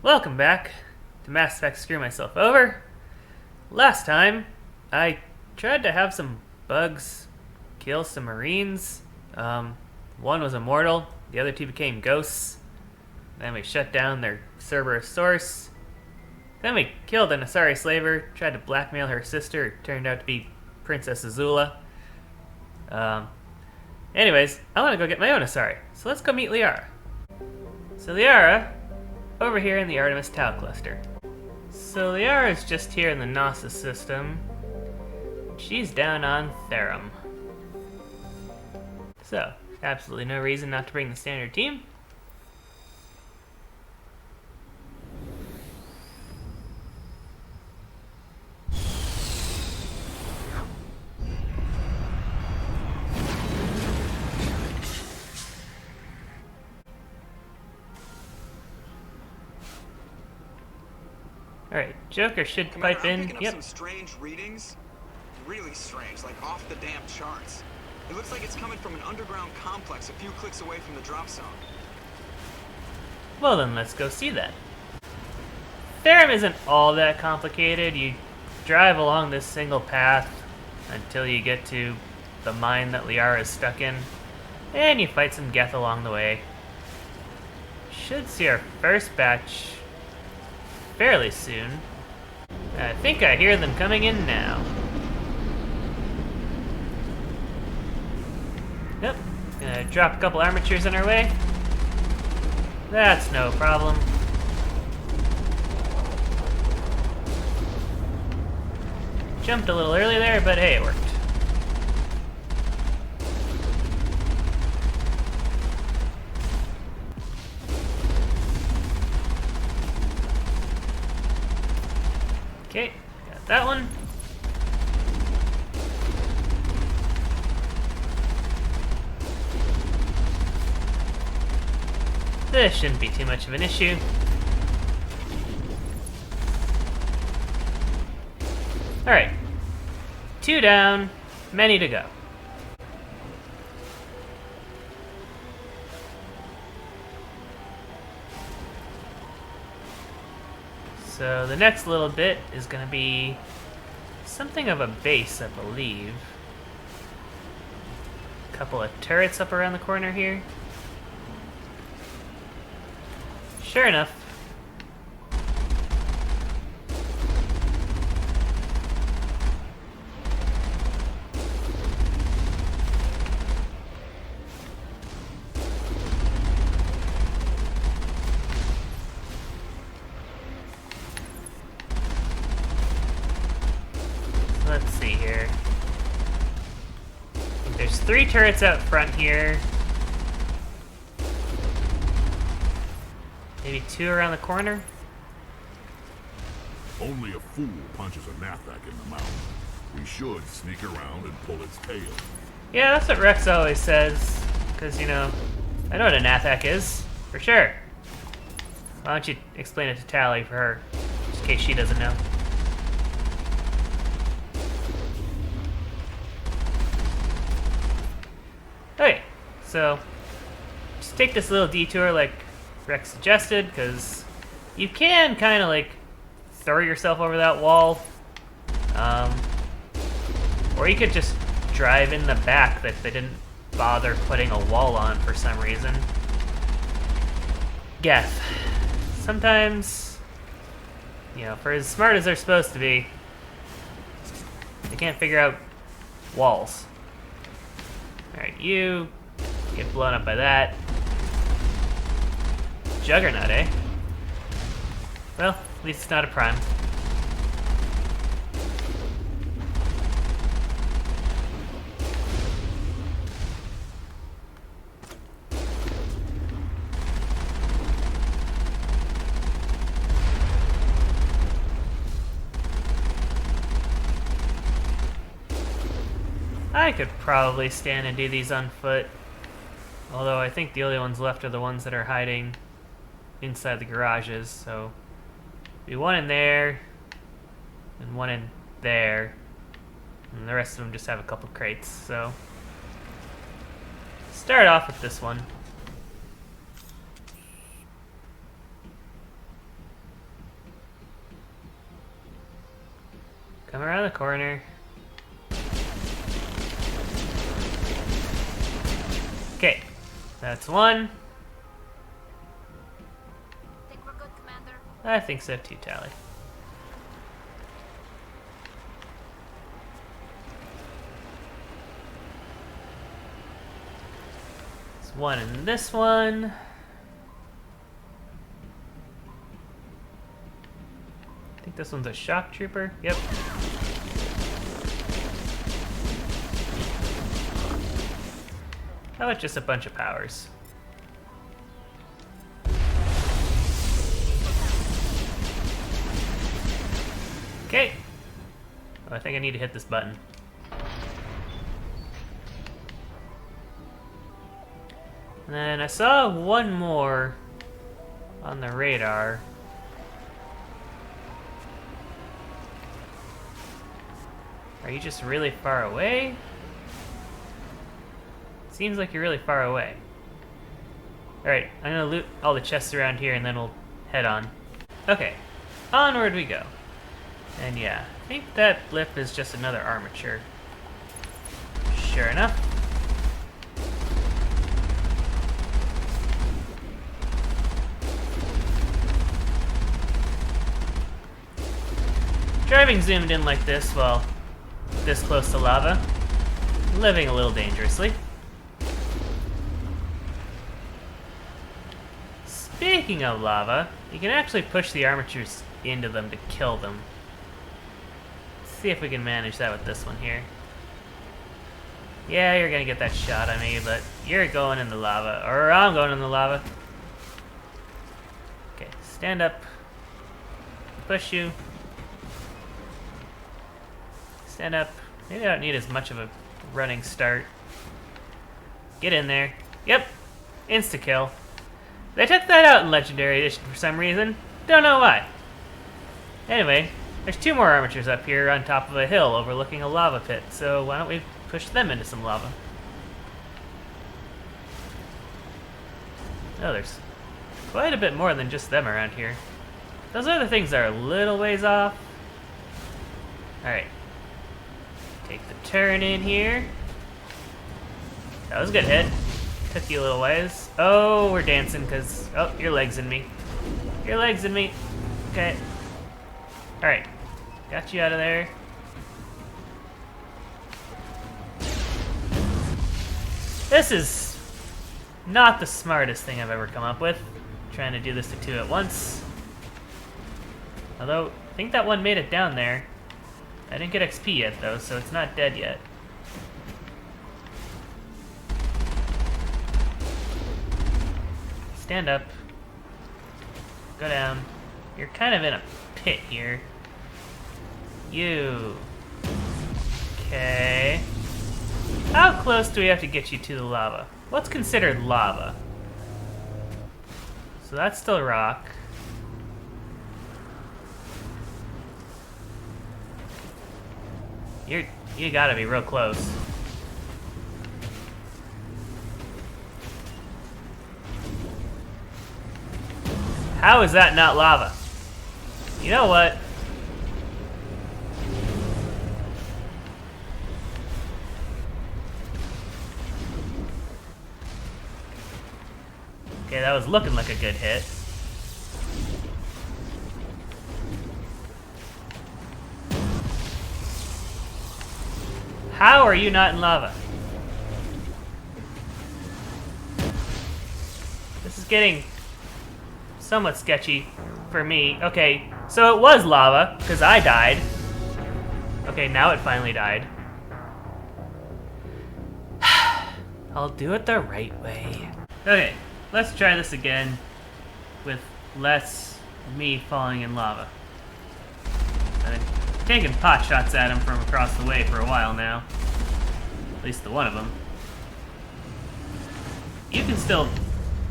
Welcome back to Mass Effect Screw Myself Over. Last time, I tried to have some bugs kill some marines. One was immortal, the other two became ghosts. Then we shut down their Cerberus source. Then we killed an Asari slaver, tried to blackmail her sister, who turned out to be Princess Azula. Anyways, I want to go get my own Asari, so let's go meet Liara. So Liara, over here in the Artemis Tau cluster. So Liara is just here in the Gnosis system. She's down on Therum. So, absolutely no reason not to bring the standard team. Alright, Joker should pipe in. Yep. Some strange readings. Really strange, like off the damn charts. It looks like it's coming from an underground complex a few clicks away from the drop zone. Well then, let's go see that. Therum isn't all that complicated. You drive along this single path until you get to the mine that Liara is stuck in, and you fight some Geth along the way. Should see our first batch fairly soon. I think I hear them coming in now. Yep, gonna drop a couple armatures in our way. That's no problem. Jumped a little early there, but hey, it worked. Okay, got that one. This shouldn't be too much of an issue. Alright. 2 down, many to go. So the next little bit is going to be something of a base, I believe. A couple of turrets up around the corner here. Sure enough. Let's see here. There's 3 turrets out front here. Maybe 2 around the corner? Only a fool punches a Nathak in the mouth. We should sneak around and pull its tail. Yeah, that's what Rex always says. Because, you know, I know what a Nathak is. For sure. Why don't you explain it to Tally for her, just in case she doesn't know. Okay, so just take this little detour like Rex suggested, because you can kind of like throw yourself over that wall, or you could just drive in the back that they didn't bother putting a wall on for some reason. Geth. Sometimes, you know, for as smart as they're supposed to be, they can't figure out walls. Alright, you get blown up by that. Juggernaut, eh? Well, at least it's not a prime. I could probably stand and do these on foot. Although I think the only ones left are the ones that are hiding inside the garages, so be one in there and one in there, and the rest of them just have a couple crates. So start off with this one. Come around the corner. Okay, that's one. Think we're good, Commander? I think so too, Tally. There's one in this one. I think this one's a shock trooper. Yep. How about just a bunch of powers? Okay. Oh, I think I need to hit this button. And then I saw one more on the radar. Are you just really far away? Seems like you're really far away. Alright, I'm gonna loot all the chests around here and then we'll head on. Okay, onward we go. And yeah, I think that blip is just another armature. Sure enough. Driving zoomed in like this while this close to lava, living a little dangerously. Speaking of lava, you can actually push the armatures into them to kill them. Let's see if we can manage that with this one here. Yeah, you're gonna get that shot at me, but you're going in the lava, or I'm going in the lava. Okay, stand up. Push you. Stand up. Maybe I don't need as much of a running start. Get in there. Yep. Insta-kill. They took that out in Legendary Edition for some reason. Don't know why. Anyway, there's two more armatures up here on top of a hill overlooking a lava pit, so why don't we push them into some lava? Oh, there's quite a bit more than just them around here. Those other things are a little ways off. Alright. Take the turn in here. That was a good hit. Took you a little ways. Oh, we're dancing because... Oh, your leg's in me. Your leg's in me. Okay. Alright. Got you out of there. This is not the smartest thing I've ever come up with. Trying to do this to two at once. Although, I think that one made it down there. I didn't get XP yet, though, so it's not dead yet. Stand up. Go down. You're kind of in a pit here. You. Okay. How close do we have to get you to the lava? What's considered lava? So that's still rock. You gotta be real close. How is that not lava? You know what? Okay, that was looking like a good hit. How are you not in lava? This is getting somewhat sketchy for me. Okay, so it was lava, because I died. Okay, now it finally died. I'll do it the right way. Okay, let's try this again with less me falling in lava. I've taken pot shots at him from across the way for a while now. At least the one of them. You can still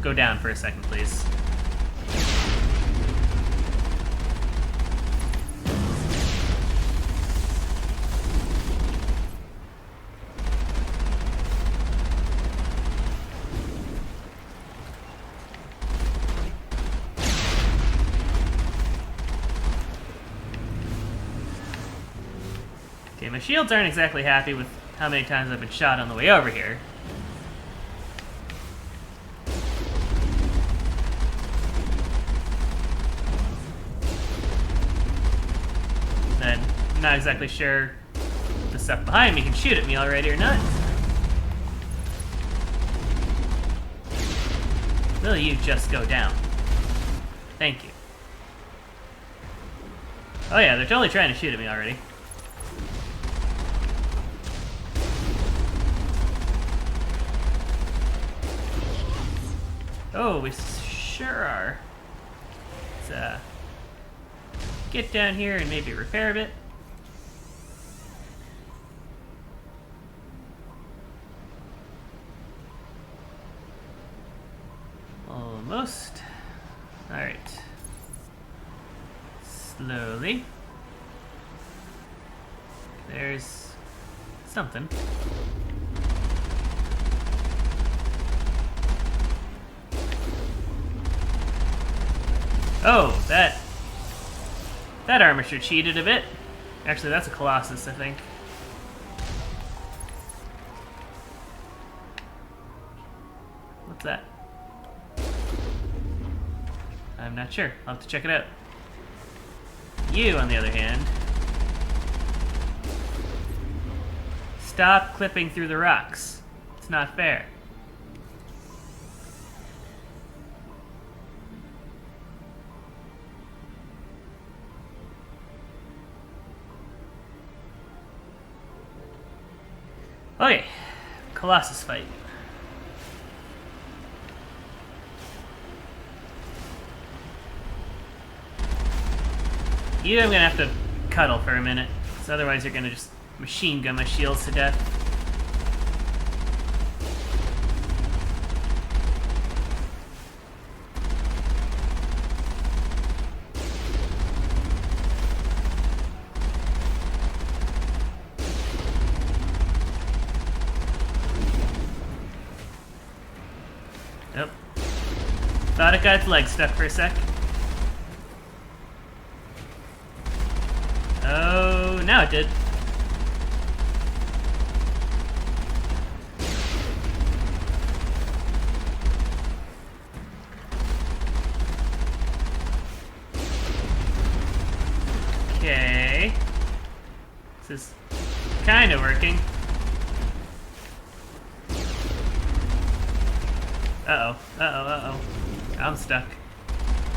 go down for a second, please. Okay, my shields aren't exactly happy with how many times I've been shot on the way over here. Then, I'm not exactly sure if the stuff behind me can shoot at me already or not. Will you just go down? Thank you. Oh yeah, they're totally trying to shoot at me already. Oh, we sure are. Let's get down here and maybe repair a bit. Almost. Alright. Slowly. There's something. Oh, that armature cheated a bit. Actually, that's a Colossus, I think. What's that? I'm not sure. I'll have to check it out. You, on the other hand, stop clipping through the rocks. It's not fair. Okay, Colossus fight. You, I'm gonna have to cuddle for a minute, because otherwise you're gonna just machine gun my shields to death. Nope. Thought it got its leg stuck for a sec. Oh, now it did. Okay. This is kind of working. Uh-oh. Uh-oh, uh-oh. I'm stuck.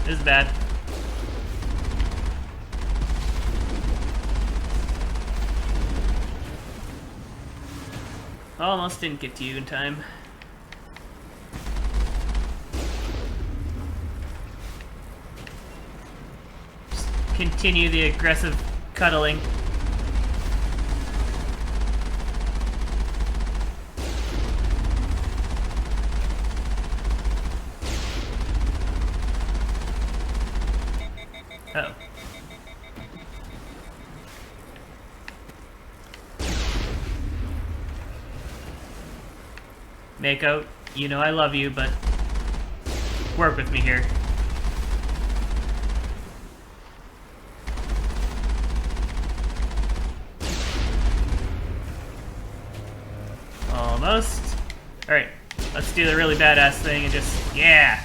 This is bad. Almost didn't get to you in time. Just continue the aggressive cuddling. Uh-oh. Mako, you know I love you, but work with me here. Almost. Alright, let's do the really badass thing and just, yeah!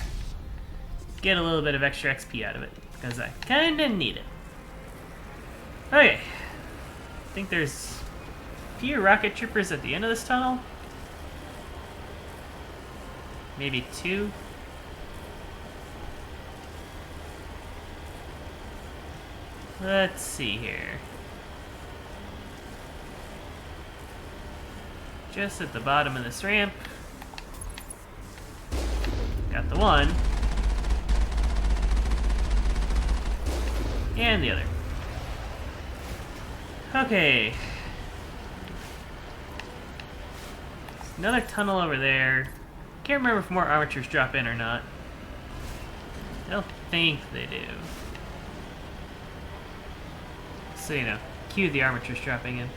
Get a little bit of extra XP out of it, because I kinda need it. Okay. I think there's a few rocket troopers at the end of this tunnel. Maybe two. Let's see here. Just at the bottom of this ramp. Got the one. And the other. Okay. There's another tunnel over there. Can't remember if more armatures drop in or not. I don't think they do. So, you know, cue the armatures dropping in.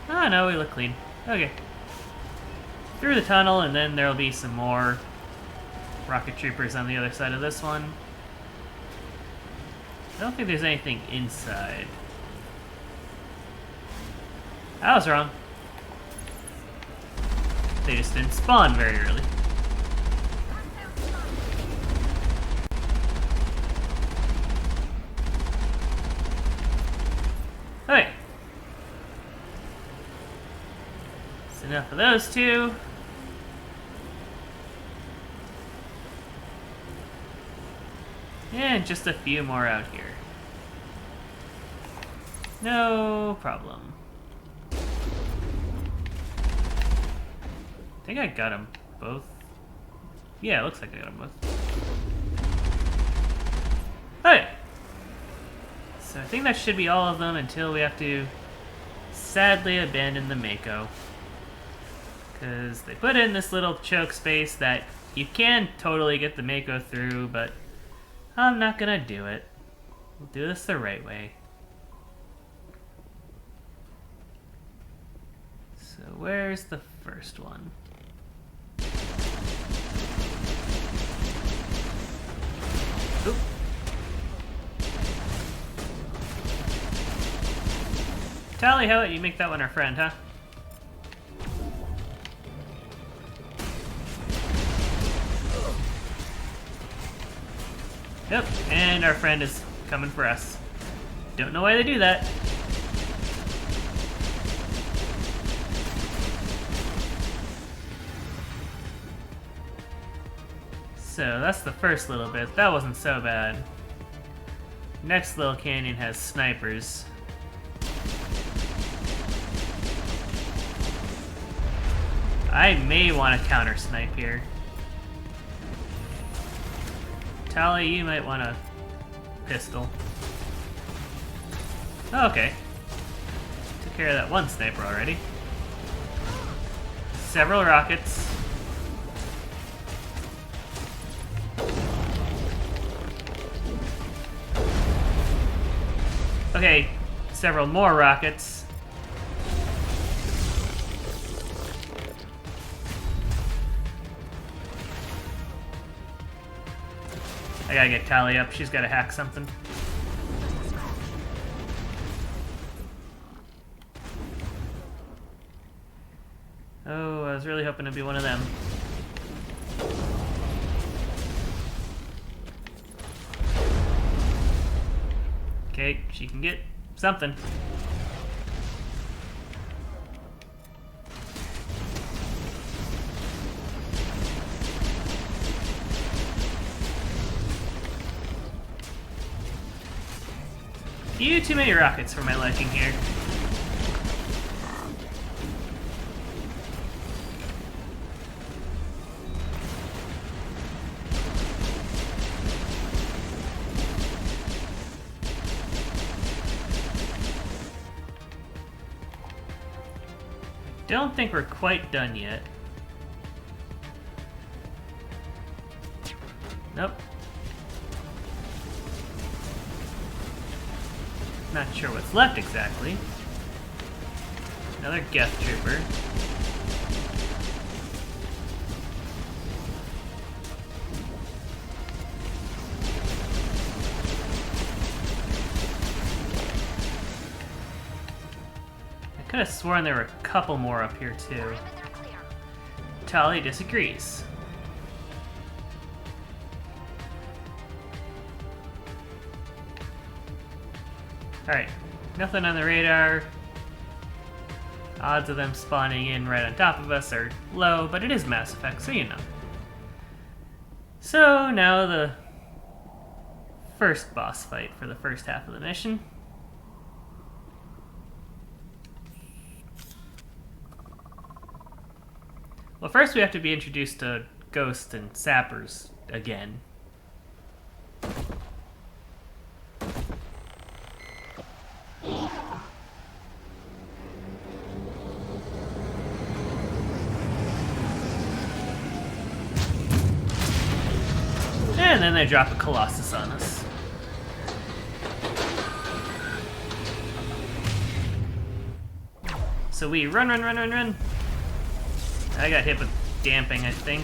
Oh no, we look clean. Okay. Through the tunnel, and then there'll be some more rocket troopers on the other side of this one. I don't think there's anything inside. I was wrong. They just didn't spawn very early. Okay. That's enough of those two. And just a few more out here. No problem. I think I got them both. Yeah, it looks like I got them both. Okay. So I think that should be all of them until we have to sadly abandon the Mako. Because they put in this little choke space that you can totally get the Mako through, but I'm not gonna do it. We'll do this the right way. So where's the first one? Oop. Tally, how about you make that one our friend, huh? Yep, and our friend is coming for us. Don't know why they do that. So that's the first little bit. That wasn't so bad. Next little canyon has snipers. I may want to counter snipe here. Tally, you might want a pistol. Oh, okay. Took care of that one sniper already. Several rockets. Okay, several more rockets. I gotta get Tally up. She's gotta hack something. Oh, I was really hoping to be one of them. Okay, she can get something. Few too many rockets for my liking here. Don't think we're quite done yet. Nope. Not sure what's left exactly. Another Geth trooper. I could have sworn there were a couple more up here too. Tally disagrees. Alright, nothing on the radar. Odds of them spawning in right on top of us are low, but it is Mass Effect, so you know. So now the first boss fight for the first half of the mission. Well, first we have to be introduced to Ghost and Sappers again. And then they drop a Colossus on us. So we run. I got hit with damping, I think.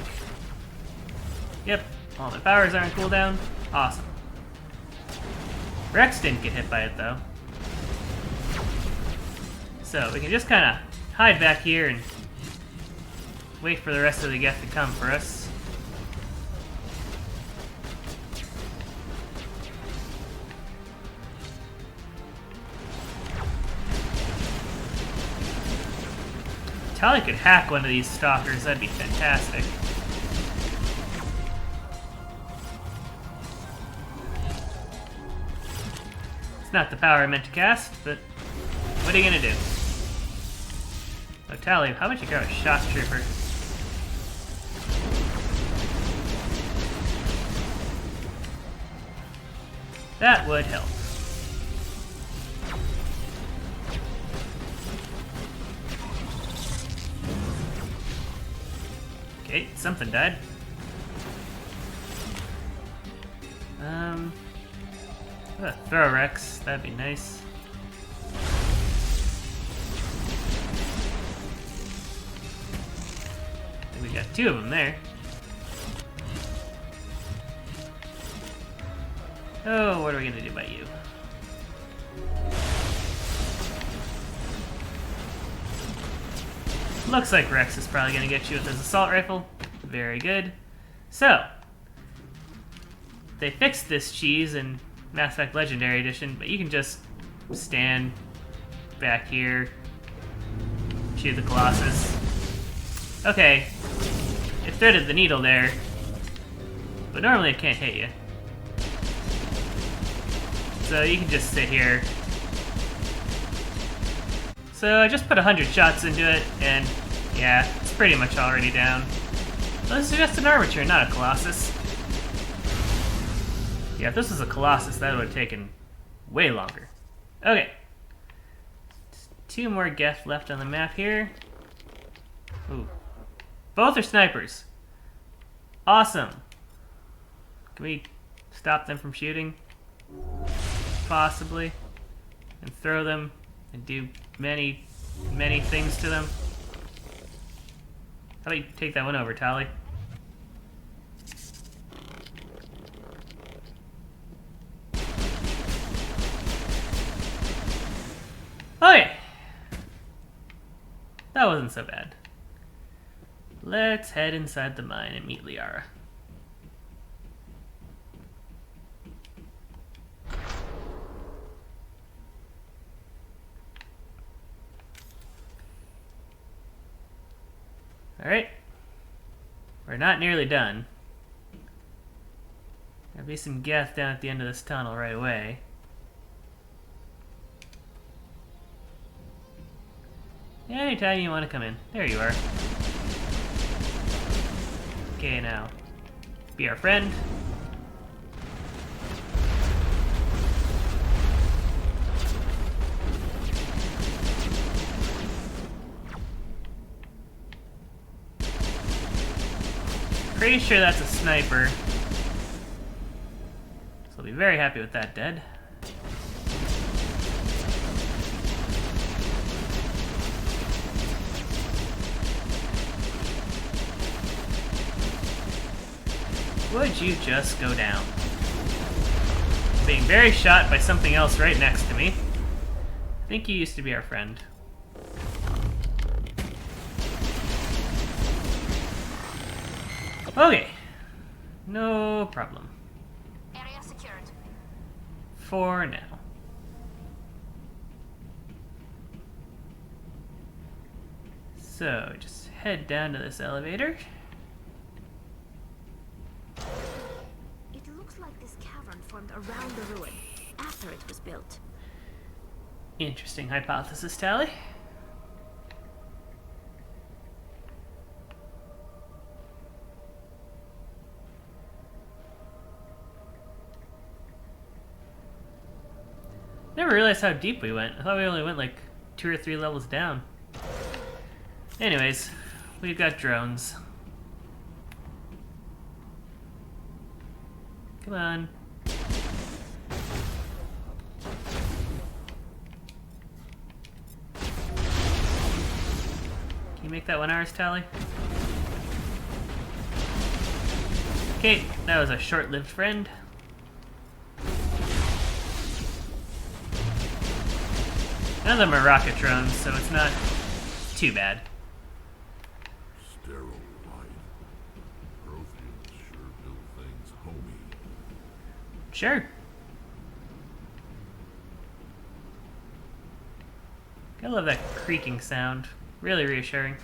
Yep, all my powers are on cooldown. Awesome. Rex didn't get hit by it, though. So we can just kind of hide back here and wait for the rest of the Geth to come for us. Tali could hack one of these stalkers, that'd be fantastic. It's not the power I meant to cast, but what are you gonna do? Oh, Tali, how about you grab a shock trooper? That would help. Okay, something died. Throw Rex, that'd be nice. We got two of them there. Oh, what are we gonna do about you? Looks like Rex is probably gonna get you with his assault rifle. Very good. So, they fixed this cheese in Mass Effect Legendary Edition, but you can just stand back here, shoot the Colossus. Okay, it threaded the needle there, but normally it can't hit you. So you can just sit here. So I just put 100 shots into it, and yeah, it's pretty much already down. Well, this is just an armature, not a Colossus. Yeah, if this was a Colossus, that would have taken way longer. Okay. Two more Geth left on the map here. Ooh. Both are snipers. Awesome. Can we stop them from shooting? Possibly. And throw them and do many, many things to them. How about you take that one over, Tali? Okay. That wasn't so bad. Let's head inside the mine and meet Liara. Alright. We're not nearly done. There'll be some Geth down at the end of this tunnel right away. Anytime you want to come in. There you are. Okay, now. Be our friend. Pretty sure that's a sniper. So I'll be very happy with that dead. Would you just go down? Being very shot by something else right next to me. I think you used to be our friend. Okay. No problem. Area secured. For now. So, just head down to this elevator. It looks like this cavern formed around the ruin, after it was built. Interesting hypothesis, Tali. Never realized how deep we went. I thought we only went like 2 or 3 levels down. Anyways, we've got drones. Come on. Can you make that one ours, Tali? Okay, that was a short-lived friend. None of them are rocket drones, so it's not too bad. Sterile light. Protheans sure build things homey. Sure. I love that creaking sound. Really reassuring.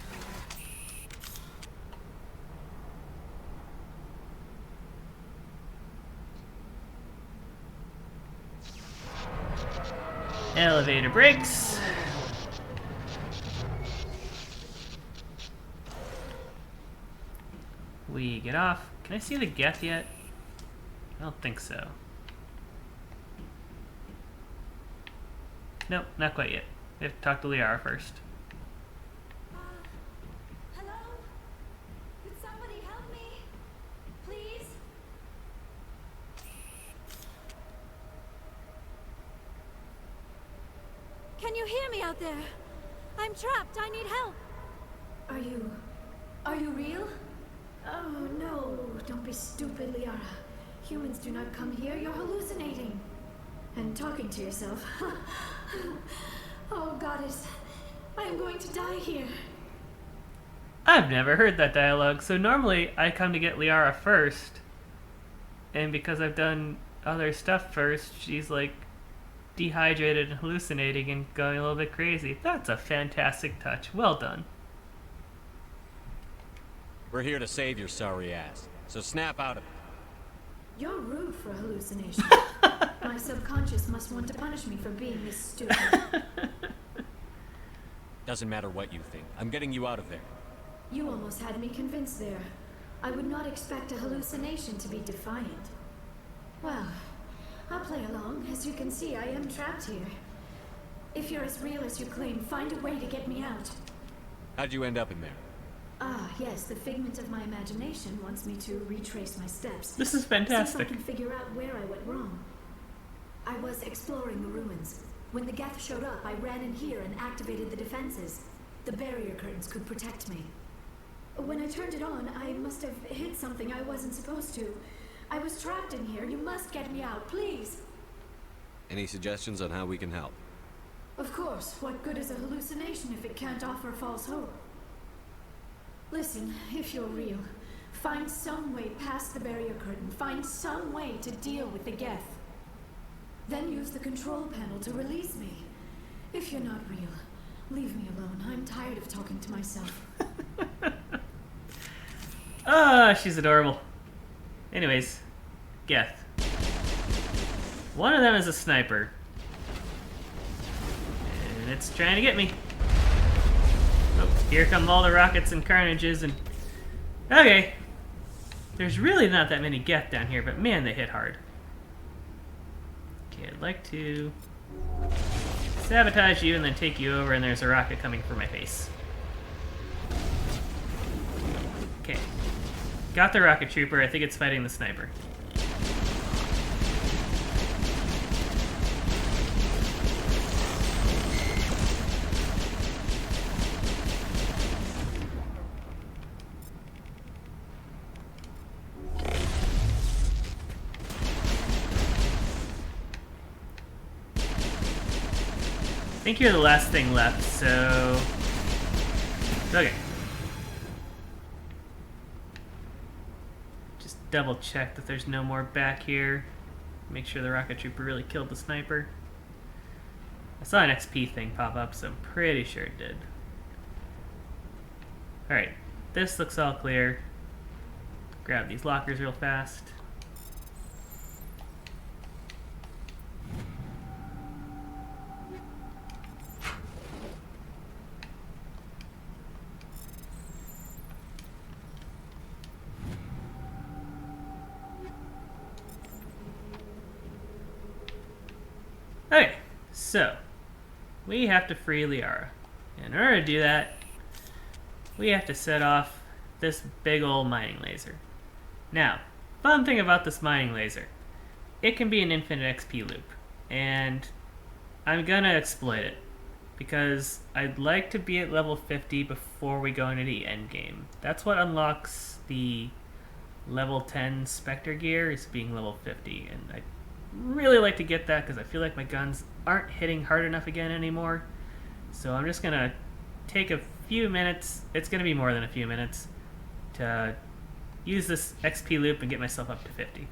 Elevator brakes. We get off. Can I see the Geth yet? I don't think so. Nope, not quite yet. We have to talk to Liara first. Hello? Could somebody help me? Please? Can you hear me out there? I'm trapped. I need help. Are you real? Oh, no. Don't be stupid, Liara. Humans do not come here. You're hallucinating. And talking to yourself. Oh, goddess. I am going to die here. I've never heard that dialogue, so normally I come to get Liara first. And because I've done other stuff first, she's like dehydrated and hallucinating and going a little bit crazy. That's a fantastic touch. Well done. We're here to save your sorry ass, so snap out of it. You're rude for hallucination. My subconscious must want to punish me for being this stupid. Doesn't matter what you think. I'm getting you out of there. You almost had me convinced there. I would not expect a hallucination to be defiant. Well, I'll play along. As you can see, I am trapped here. If you're as real as you claim, find a way to get me out. How'd you end up in there? Ah, yes, the figment of my imagination wants me to retrace my steps. This is See if fantastic. I can figure out where I went wrong. I was exploring the ruins. When the Geth showed up, I ran in here and activated the defenses. The barrier curtains could protect me. When I turned it on, I must have hit something I wasn't supposed to. I was trapped in here. You must get me out, please. Any suggestions on how we can help? Of course. What good is a hallucination if it can't offer false hope? Listen, if you're real, find some way past the barrier curtain. Find some way to deal with the Geth. Then use the control panel to release me. If you're not real, leave me alone. I'm tired of talking to myself. Ah, she's adorable. Anyways, Geth. One of them is a sniper. And it's trying to get me. Oh, here come all the rockets and carnages and... Okay. There's really not that many Geth down here, but man, they hit hard. Okay, I'd like to sabotage you and then take you over, and there's a rocket coming for my face. Okay. Got the rocket trooper. I think it's fighting the sniper. I think you're the last thing left, so... Okay. Just double check that there's no more back here. Make sure the rocket trooper really killed the sniper. I saw an XP thing pop up, so I'm pretty sure it did. Alright, this looks all clear. Grab these lockers real fast. Okay, so we have to free Liara. In order to do that, we have to set off this big old mining laser. Now, fun thing about this mining laser, it can be an infinite XP loop, and I'm gonna exploit it because I'd like to be at level 50 before we go into the end game. That's what unlocks the level 10 Spectre gear, is being level 50, and I really like to get that because I feel like my guns aren't hitting hard enough again anymore. So I'm just gonna take a few minutes, it's gonna be more than a few minutes, to use this XP loop and get myself up to 50.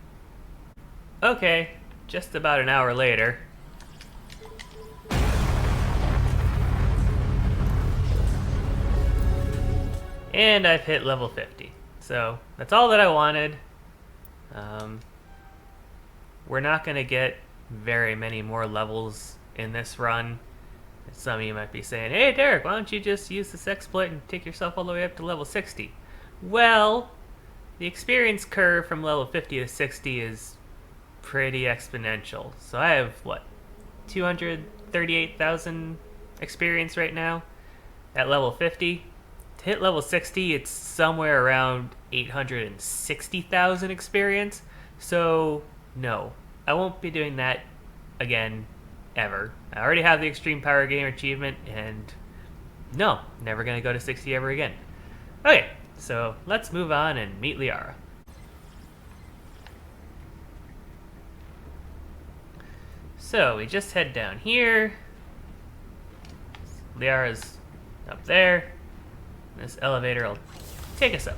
Okay, just about an hour later. And I've hit level 50. So that's all that I wanted. We're not going to get very many more levels in this run. Some of you might be saying, hey Derek, why don't you just use this exploit and take yourself all the way up to level 60? Well, the experience curve from level 50 to 60 is pretty exponential. So I have, what, 238,000 experience right now at level 50. To hit level 60, it's somewhere around 860,000 experience. So, no, I won't be doing that again, ever. I already have the Extreme Power Gamer achievement, and no, never gonna go to 60 ever again. Okay, so let's move on and meet Liara. So, we just head down here. Liara's up there. This elevator will take us up.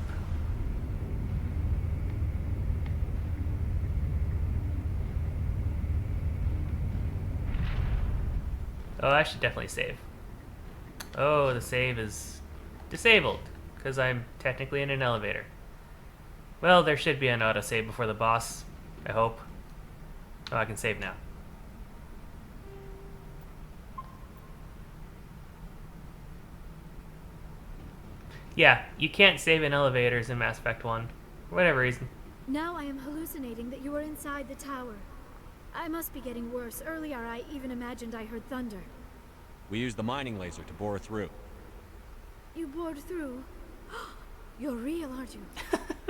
Oh, I should definitely save. Oh, the save is disabled, because I'm technically in an elevator. Well, there should be an autosave before the boss, I hope. Oh, I can save now. Yeah, you can't save in elevators in Mass Effect 1, for whatever reason. Now I am hallucinating that you are inside the tower. I must be getting worse. Earlier I even imagined I heard thunder. We used the mining laser to bore through. You bored through? You're real, aren't you?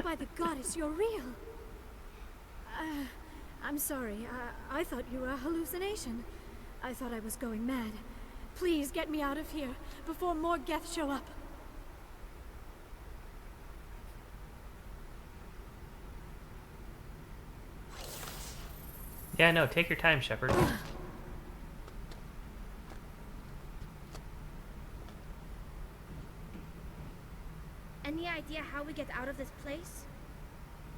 By the goddess, you're real! I'm sorry. I thought you were a hallucination. I thought I was going mad. Please get me out of here before more Geth show up. Yeah, no, take your time, Shepard. Any idea how we get out of this place?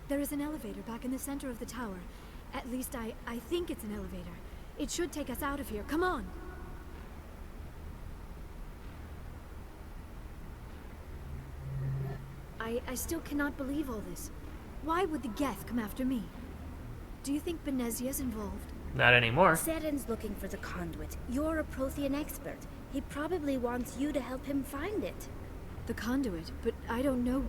There is an elevator back in the center of the tower. At least I think it's an elevator. It should take us out of here. Come on! I still cannot believe all this. Why would the Geth come after me? Do you think Benezia's involved? Not anymore. Saren's looking for the conduit. You're a Prothean expert. He probably wants you to help him find it. The conduit, but I don't know.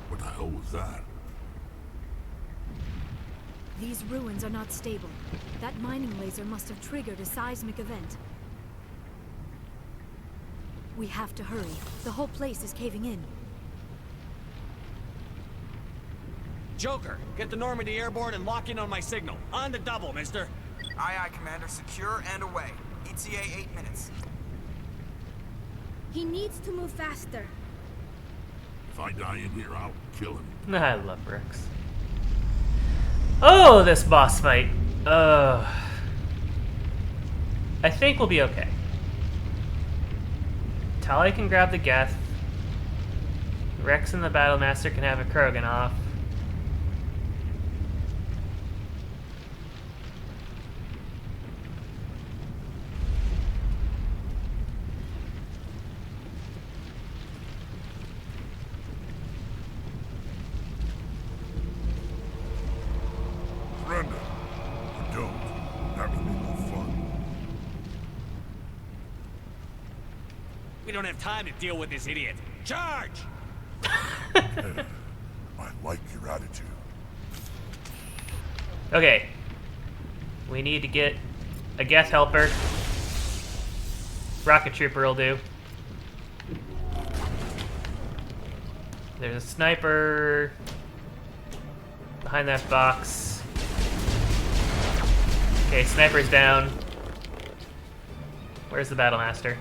What the hell was that? These ruins are not stable. That mining laser must have triggered a seismic event. We have to hurry. The whole place is caving in. Joker, get the Normandy airborne and lock in on my signal. On the double, mister. Aye, aye, Commander. Secure and away. ETA 8 minutes. He needs to move faster. If I die in here, I'll kill him. I love bricks. Oh, this boss fight. I think we'll be okay. Tali can grab the Geth. Rex and the Battlemaster can have a Krogan off. Surrender. Or don't. That would be more fun. We don't have time to deal with this idiot. Charge! I like your attitude. Okay. We need to get a Geth helper. Rocket Trooper will do. There's a sniper behind that box. Okay, sniper's down. Where's the Battlemaster?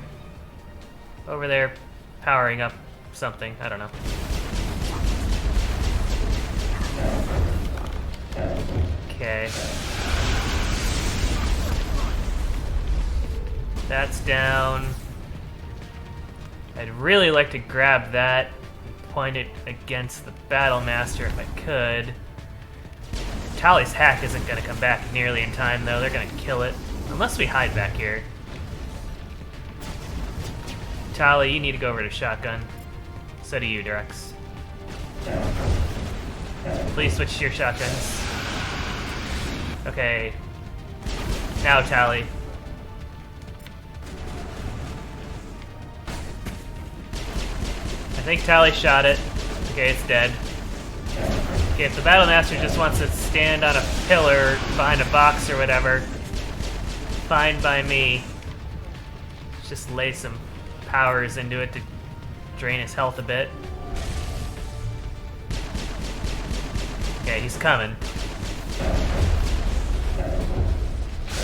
Over there, powering up something. I don't know. That's down. I'd really like to grab that and point it against the Battle Master if I could. Tali's hack isn't going to come back nearly in time, though. They're going to kill it. Unless we hide back here. Tali, you need to go over to shotgun. So do you, Drex. Please switch to your shotguns. Okay. Now, Tali. I think Tali shot it. Okay, it's dead. Okay, if the Battle Master just wants to stand on a pillar behind a box or whatever, fine by me. Let's just lay some powers into it to drain his health a bit. Okay, he's coming.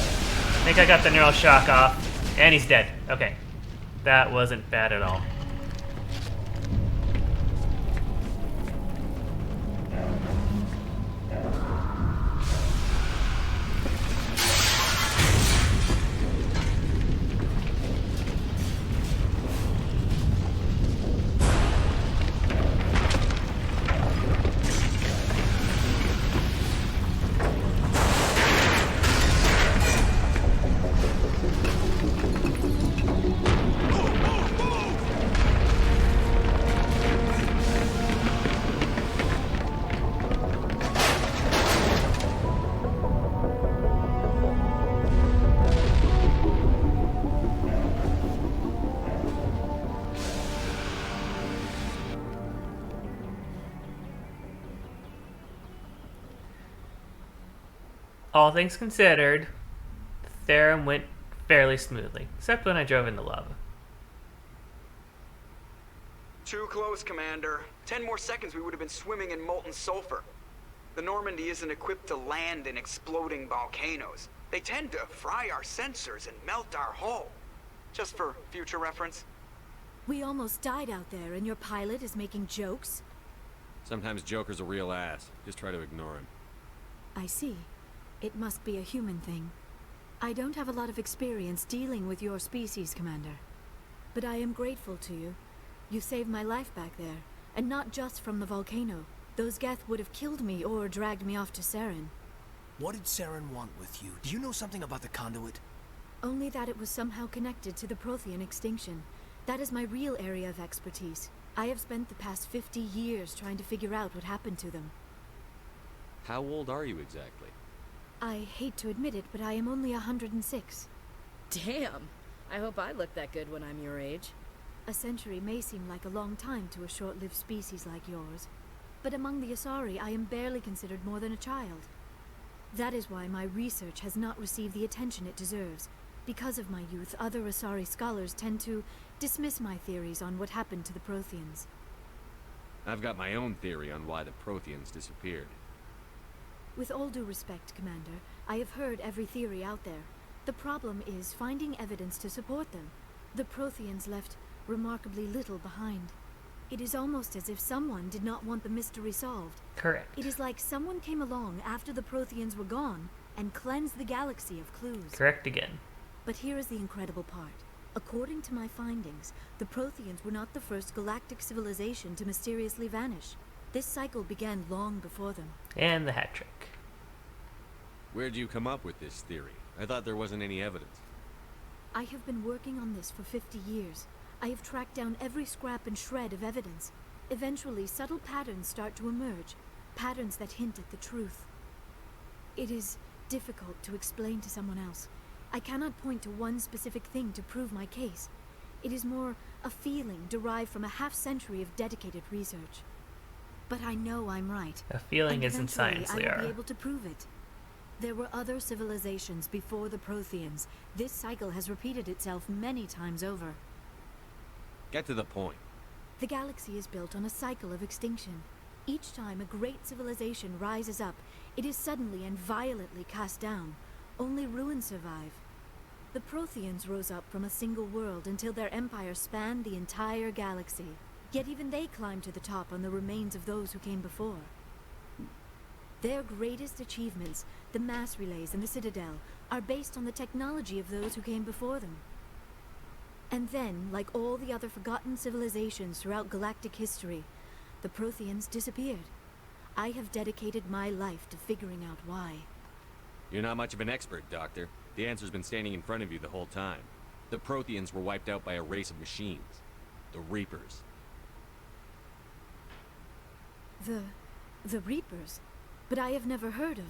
I think I got the neural shock off, and he's dead. Okay, that wasn't bad at all. All things considered, the theorem went fairly smoothly, except when I drove into lava. Too close, Commander. 10 more seconds we would have been swimming in molten sulfur. The Normandy isn't equipped to land in exploding volcanoes. They tend to fry our sensors and melt our hull. Just for future reference. We almost died out there, and your pilot is making jokes? Sometimes Joker's a real ass. Just try to ignore him. I see. It must be a human thing. I don't have a lot of experience dealing with your species, Commander. But I am grateful to you. You saved my life back there, and not just from the volcano. Those Geth would have killed me or dragged me off to Saren. What did Saren want with you? Do you know something about the conduit? Only that it was somehow connected to the Prothean extinction. That is my real area of expertise. I have spent the past 50 years trying to figure out what happened to them. How old are you exactly? I hate to admit it, but I am only 106. Damn! I hope I look that good when I'm your age. A century may seem like a long time to a short-lived species like yours. But among the Asari, I am barely considered more than a child. That is why my research has not received the attention it deserves. Because of my youth, other Asari scholars tend to dismiss my theories on what happened to the Protheans. I've got my own theory on why the Protheans disappeared. With all due respect, Commander, I have heard every theory out there. The problem is finding evidence to support them. The Protheans left remarkably little behind. It is almost as if someone did not want the mystery solved. Correct. It is like someone came along after the Protheans were gone and cleansed the galaxy of clues. Correct again. But here is the incredible part. According to my findings, the Protheans were not the first galactic civilization to mysteriously vanish. This cycle began long before them. And the hat trick. Where'd you come up with this theory? I thought there wasn't any evidence. I have been working on this for 50 years. I have tracked down every scrap and shred of evidence. Eventually, subtle patterns start to emerge. Patterns that hint at the truth. It is difficult to explain to someone else. I cannot point to one specific thing to prove my case. It is more a feeling derived from a half-century of dedicated research. But I know I'm right. A feeling and isn't eventually science, I will Liara. be able to prove it. There were other civilizations before the Protheans. This cycle has repeated itself many times over. Get to the point. The galaxy is built on a cycle of extinction. Each time a great civilization rises up, it is suddenly and violently cast down. Only ruins survive. The Protheans rose up from a single world until their empire spanned the entire galaxy. Yet even they climbed to the top on the remains of those who came before. Their greatest achievements, the mass relays and the Citadel, are based on the technology of those who came before them. And then, like all the other forgotten civilizations throughout galactic history, the Protheans disappeared. I have dedicated my life to figuring out why. You're not much of an expert, Doctor. The answer's been standing in front of you the whole time. The Protheans were wiped out by a race of machines. The Reapers. The Reapers? But I have never heard of.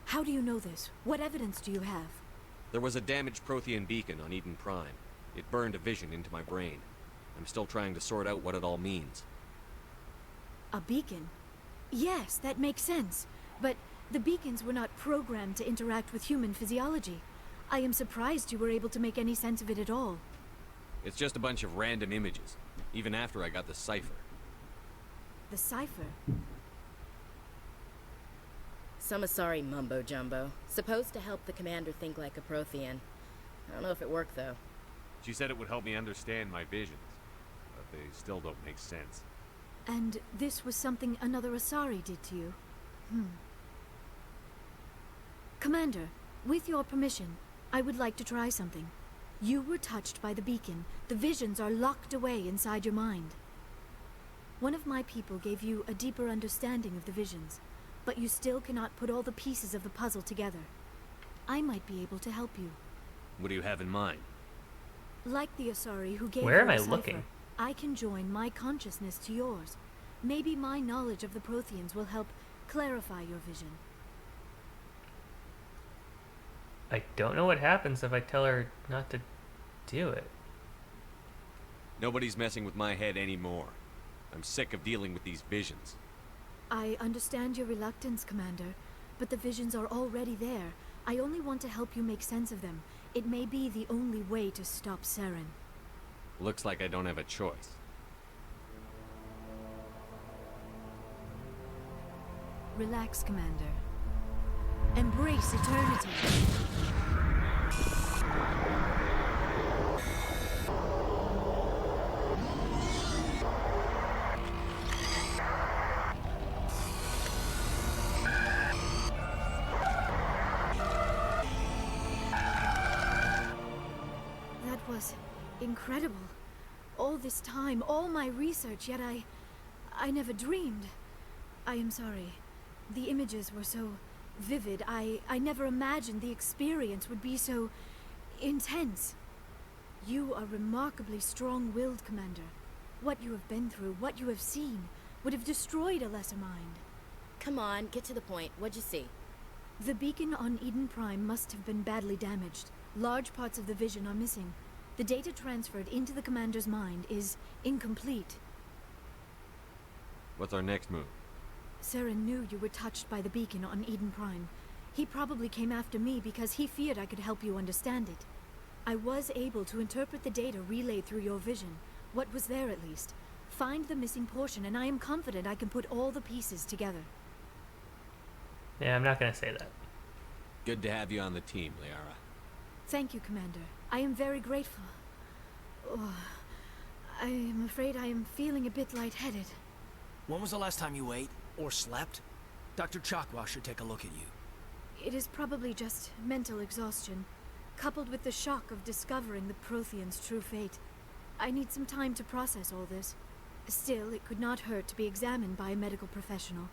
How do you know this? What evidence do you have? There was a damaged Prothean beacon on Eden Prime. It burned a vision into my brain. I'm still trying to sort out what it all means. A beacon? Yes, that makes sense. But the beacons were not programmed to interact with human physiology. I am surprised you were able to make any sense of it at all. It's just a bunch of random images, even after I got the cipher. The cipher? Some Asari mumbo-jumbo. Supposed to help the commander think like a Prothean. I don't know if it worked, though. She said it would help me understand my visions, but they still don't make sense. And this was something another Asari did to you? Commander, with your permission, I would like to try something. You were touched by the beacon. The visions are locked away inside your mind. One of my people gave you a deeper understanding of the visions, but you still cannot put all the pieces of the puzzle together. I might be able to help you. What do you have in mind? Like the Asari who gave Where you am I the cipher, looking? I can join my consciousness to yours. Maybe my knowledge of the Protheans will help clarify your vision. I don't know what happens if I tell her not to do it. Nobody's messing with my head anymore. I'm sick of dealing with these visions. I understand your reluctance, Commander, but the visions are already there. I only want to help you make sense of them. It may be the only way to stop Saren. Looks like I don't have a choice. Relax, Commander. Embrace eternity. That was incredible. All this time, all my research, yet I never dreamed. I am sorry. The images were so vivid. I never imagined the experience would be so intense. You are remarkably strong-willed, Commander. What you have been through, what you have seen, would have destroyed a lesser mind. Come on, get to the point. What'd you see? The beacon on Eden Prime must have been badly damaged. Large parts of the vision are missing. The data transferred into the Commander's mind is incomplete. What's our next move? Saren knew you were touched by the beacon on Eden Prime. He probably came after me because he feared I could help you understand it. I was able to interpret the data relayed through your vision, what was there at least. Find the missing portion, and I am confident I can put all the pieces together. Yeah, I'm not gonna say that. Good to have you on the team, Liara. Thank you, Commander. I am very grateful. Oh, I am afraid I am feeling a bit lightheaded. When was the last time you ate? Or slept? Dr. Chakwa should take a look at you. It is probably just mental exhaustion, coupled with the shock of discovering the Prothean's true fate. I need some time to process all this. Still, it could not hurt to be examined by a medical professional.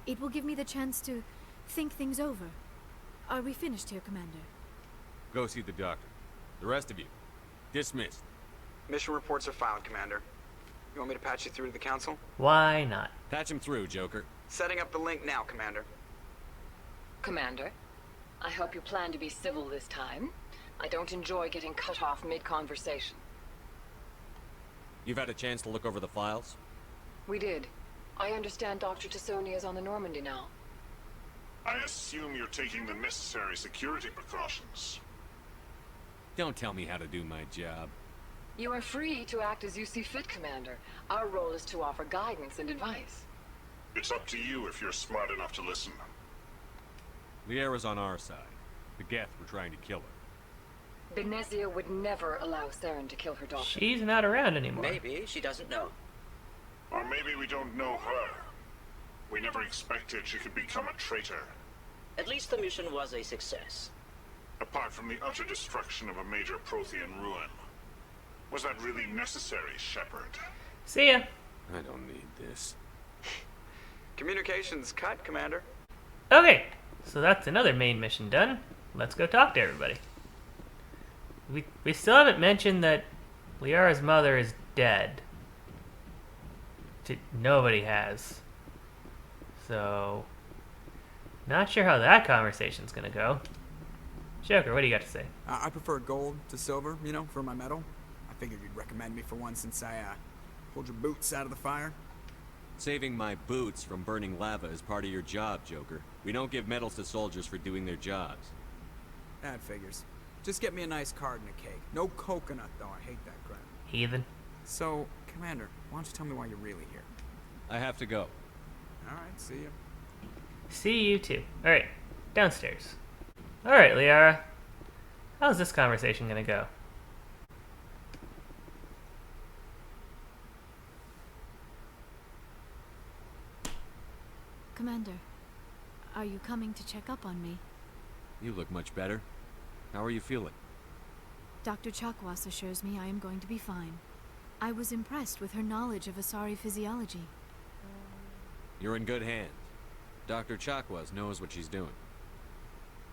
It will give me the chance to think things over. Are we finished here, Commander? Go see the doctor. The rest of you, dismissed. Mission reports are filed, Commander. You want me to patch you through to the Council? Why not? Patch him through, Joker. Setting up the link now, Commander. Commander, I hope you plan to be civil this time. I don't enjoy getting cut off mid-conversation. You've had a chance to look over the files? We did. I understand Dr. Tassoni is on the Normandy now. I assume you're taking the necessary security precautions. Don't tell me how to do my job. You are free to act as you see fit, Commander. Our role is to offer guidance and advice. It's up to you if you're smart enough to listen. Liara's on our side. The Geth were trying to kill her. Benezia would never allow Saren to kill her daughter. She's not around anymore. Maybe she doesn't know. Or maybe we don't know her. We never expected she could become a traitor. At least the mission was a success. Apart from the utter destruction of a major Prothean ruin. Was that really necessary, Shepard? See ya. I don't need this. Communications cut, Commander. Okay, so that's another main mission done. Let's go talk to everybody. We still haven't mentioned that Liara's mother is dead. Nobody has. So, not sure how that conversation's gonna go. Joker, what do you got to say? I prefer gold to silver, you know, for my medal. I figured you'd recommend me for one since I pulled your boots out of the fire. Saving my boots from burning lava is part of your job, Joker. We don't give medals to soldiers for doing their jobs. That figures. Just get me a nice card and a cake. No coconut, though. I hate that crap. Heathen. So, Commander, why don't you tell me why you're really here? I have to go. Alright, see ya. See you too. Alright, downstairs. Alright, Liara. How's this conversation gonna go? Commander, are you coming to check up on me? You look much better. How are you feeling? Dr. Chakwas assures me I am going to be fine. I was impressed with her knowledge of Asari physiology. You're in good hands. Dr. Chakwas knows what she's doing.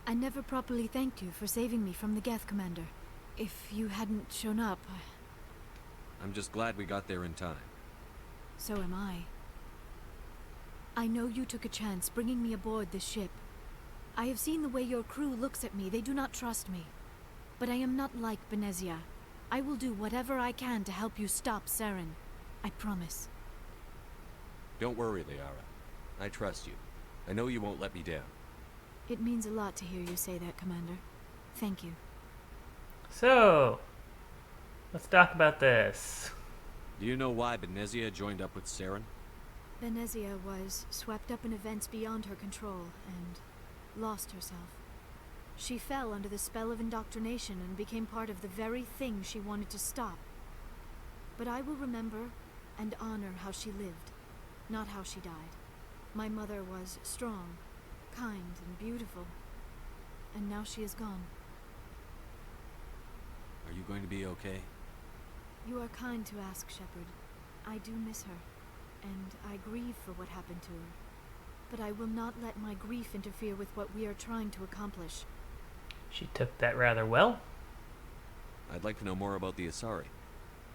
I never properly thanked you for saving me from the Geth, Commander. If you hadn't shown up, I'm just glad we got there in time. So am I. I know you took a chance bringing me aboard this ship. I have seen the way your crew looks at me. They do not trust me. But I am not like Benezia. I will do whatever I can to help you stop Saren. I promise. Don't worry, Liara. I trust you. I know you won't let me down. It means a lot to hear you say that, Commander. Thank you. So, let's talk about this. Do you know why Benezia joined up with Saren? Benezia was swept up in events beyond her control and lost herself. She fell under the spell of indoctrination and became part of the very thing she wanted to stop. But I will remember and honor how she lived, not how she died. My mother was strong, kind, and beautiful. And now she is gone. Are you going to be okay? You are kind to ask, Shepard. I do miss her, and I grieve for what happened to her. But I will not let my grief interfere with what we are trying to accomplish. She took that rather well. I'd like to know more about the Asari.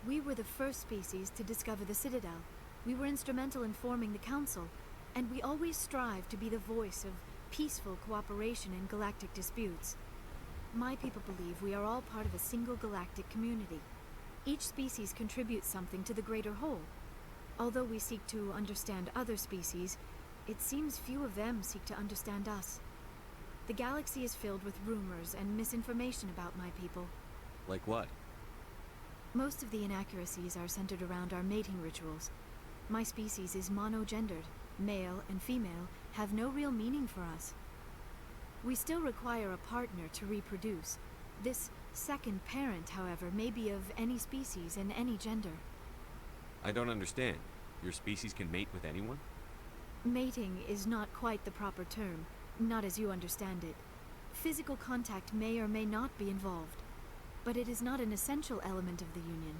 We were the first species to discover the Citadel. We were instrumental in forming the Council, and we always strive to be the voice of peaceful cooperation in galactic disputes. My people believe we are all part of a single galactic community. Each species contributes something to the greater whole. Although we seek to understand other species, it seems few of them seek to understand us. The galaxy is filled with rumors and misinformation about my people. Like what? Most of the inaccuracies are centered around our mating rituals. My species is monogendered. Male and female have no real meaning for us. We still require a partner to reproduce. This second parent, however, may be of any species and any gender. I don't understand. Your species can mate with anyone? Mating is not quite the proper term, not as you understand it. Physical contact may or may not be involved, but it is not an essential element of the union.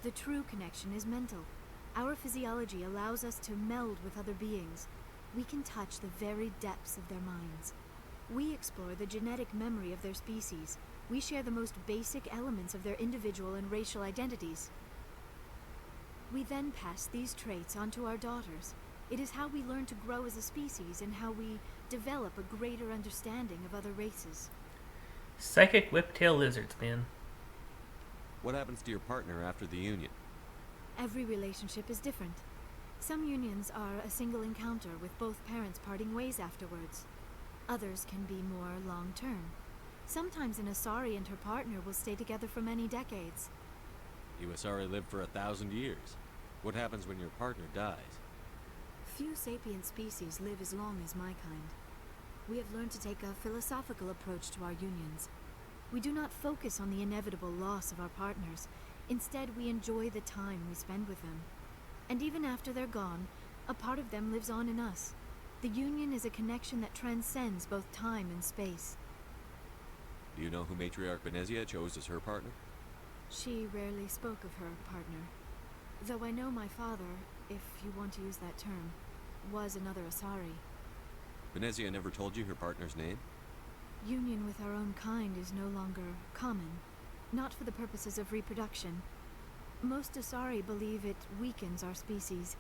The true connection is mental. Our physiology allows us to meld with other beings. We can touch the very depths of their minds. We explore the genetic memory of their species. We share the most basic elements of their individual and racial identities. We then pass these traits on to our daughters. It is how we learn to grow as a species and how we develop a greater understanding of other races. Psychic whiptail lizards, man. What happens to your partner after the union? Every relationship is different. Some unions are a single encounter with both parents parting ways afterwards. Others can be more long-term. Sometimes an Asari and her partner will stay together for many decades. You Asari lived for 1,000 years. What happens when your partner dies? Few sapient species live as long as my kind. We have learned to take a philosophical approach to our unions. We do not focus on the inevitable loss of our partners. Instead, we enjoy the time we spend with them. And even after they're gone, a part of them lives on in us. The union is a connection that transcends both time and space. Do you know who Matriarch Benezia chose as her partner? She rarely spoke of her partner. Though I know my father, if you want to use that term, was another Asari. Venezia never told you her partner's name? Union with our own kind is no longer common. Not for the purposes of reproduction. Most Asari believe it weakens our species.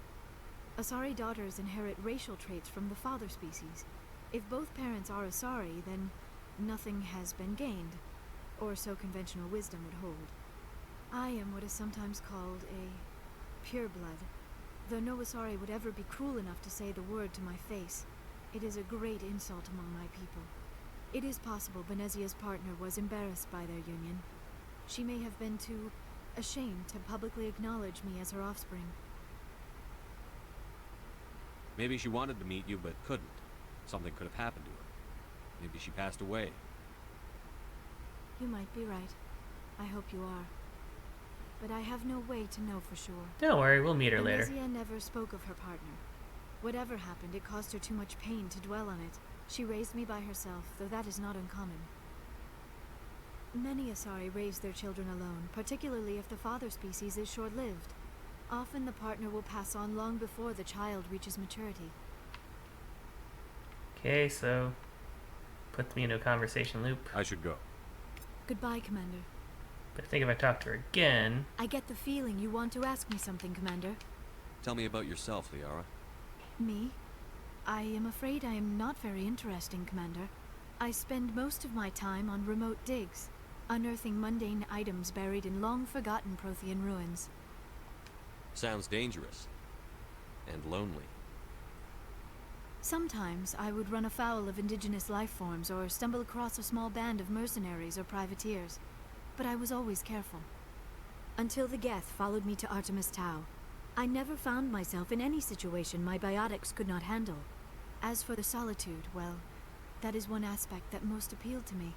Asari daughters inherit racial traits from the father species. If both parents are Asari, then nothing has been gained, or so conventional wisdom would hold. I am what is sometimes called a pureblood, though no Asari would ever be cruel enough to say the word to my face. It is a great insult among my people. It is possible Venezia's partner was embarrassed by their union. She may have been too ashamed to publicly acknowledge me as her offspring. Maybe she wanted to meet you, but couldn't. Something could have happened to her. Maybe she passed away. You might be right. I hope you are. But I have no way to know for sure. Don't worry, we'll meet her later. Venezia never spoke of her partner. Whatever happened, it caused her too much pain to dwell on it. She raised me by herself, though that is not uncommon. Many Asari raise their children alone, particularly if the father species is short-lived. Often the partner will pass on long before the child reaches maturity. Okay, so puts me into a conversation loop. I should go. Goodbye, Commander. But I think if I talk to her again... I get the feeling you want to ask me something, Commander. Tell me about yourself, Liara. Me? I am afraid I am not very interesting, Commander. I spend most of my time on remote digs, unearthing mundane items buried in long-forgotten Prothean ruins. Sounds dangerous. And lonely. Sometimes I would run afoul of indigenous life forms or stumble across a small band of mercenaries or privateers, but I was always careful. Until the Geth followed me to Artemis Tau, I never found myself in any situation my biotics could not handle. As for the solitude, well, that is one aspect that most appealed to me.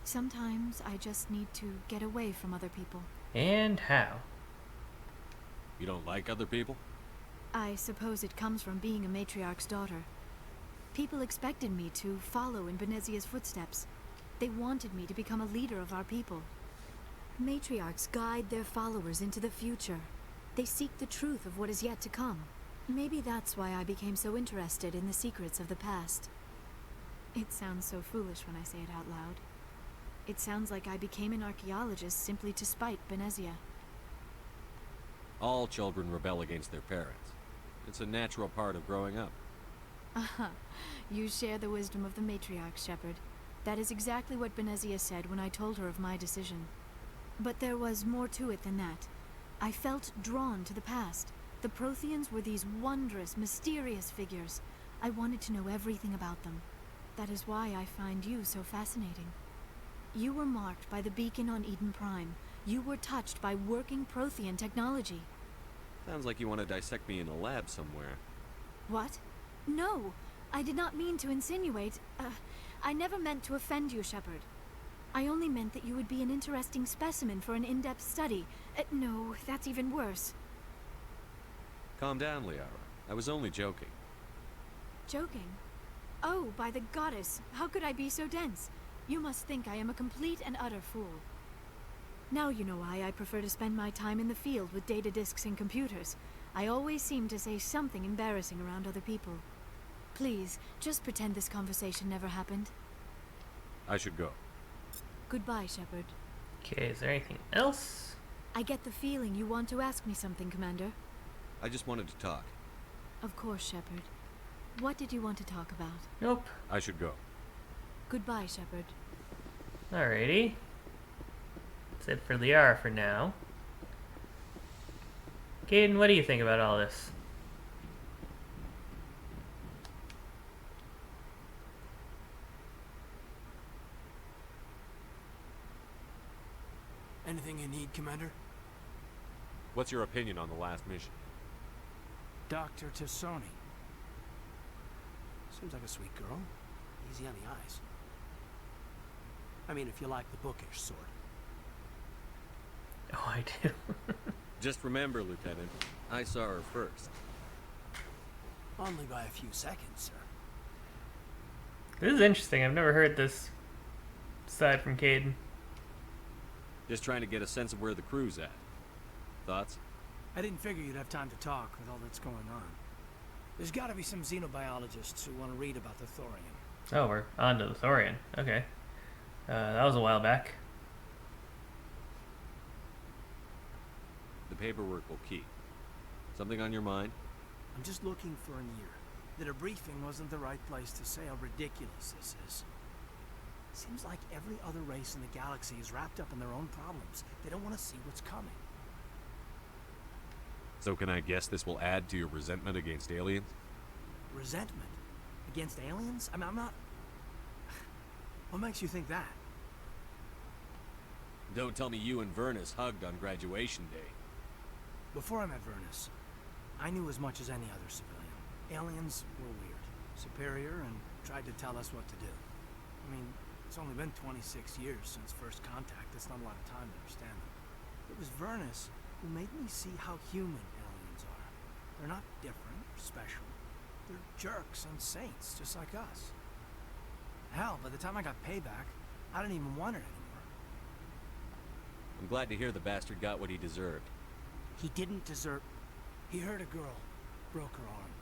Sometimes I just need to get away from other people. And how? You don't like other people? I suppose it comes from being a matriarch's daughter. People expected me to follow in Venezia's footsteps. They wanted me to become a leader of our people. Matriarchs guide their followers into the future. They seek the truth of what is yet to come. Maybe that's why I became so interested in the secrets of the past. It sounds so foolish when I say it out loud. It sounds like I became an archaeologist simply to spite Venezia. All children rebel against their parents. It's a natural part of growing up. You share the wisdom of the matriarch, Shepard. That is exactly what Venezia said when I told her of my decision. But there was more to it than that. I felt drawn to the past. The Protheans were these wondrous, mysterious figures. I wanted to know everything about them. That is why I find you so fascinating. You were marked by the beacon on Eden Prime. You were touched by working Prothean technology. Sounds like you want to dissect me in a lab somewhere. What? No! I did not mean to insinuate. I never meant to offend you, Shepard. I only meant that you would be an interesting specimen for an in-depth study. No, that's even worse. Calm down, Liara. I was only joking. Joking? Oh, by the goddess, how could I be so dense? You must think I am a complete and utter fool. Now you know why I prefer to spend my time in the field with data disks and computers. I always seem to say something embarrassing around other people. Please, just pretend this conversation never happened. I should go. Goodbye, Shepard. Okay, is there anything else? I get the feeling you want to ask me something, Commander. I just wanted to talk. Of course, Shepard. What did you want to talk about? Nope. I should go. Goodbye, Shepard. Alrighty. That's it for Liara for now. Caden, what do you think about all this? Anything you need, Commander? What's your opinion on the last mission? Dr. Tassoni. Seems like a sweet girl. Easy on the eyes. I mean, if you like the bookish sort. Oh, I do. Just remember, Lieutenant, I saw her first. Only by a few seconds, sir. This is interesting. I've never heard this side from Caden. Just trying to get a sense of where the crew's at. Thoughts? I didn't figure you'd have time to talk with all that's going on. There's gotta be some xenobiologists who want to read about the thorium. Oh, we're on to the thorium. Okay. That was a while back. The paperwork will keep. Something on your mind? I'm just looking for an ear. That a briefing wasn't the right place to say how ridiculous this is. Seems like every other race in the galaxy is wrapped up in their own problems. They don't want to see what's coming. So can I guess this will add to your resentment against aliens? Resentment? Against aliens? I'm not... What makes you think that? Don't tell me you and Vernus hugged on graduation day. Before I met Vernus, I knew as much as any other civilian. Aliens were weird, superior, and tried to tell us what to do. I mean, it's only been 26 years since first contact. That's not a lot of time to understand them. It was Vernus who made me see how human aliens are. They're not different or special. They're jerks and saints, just like us. Hell, by the time I got payback, I didn't even want it anymore. I'm glad to hear the bastard got what he deserved. He didn't deserve... He hurt a girl, broke her arm.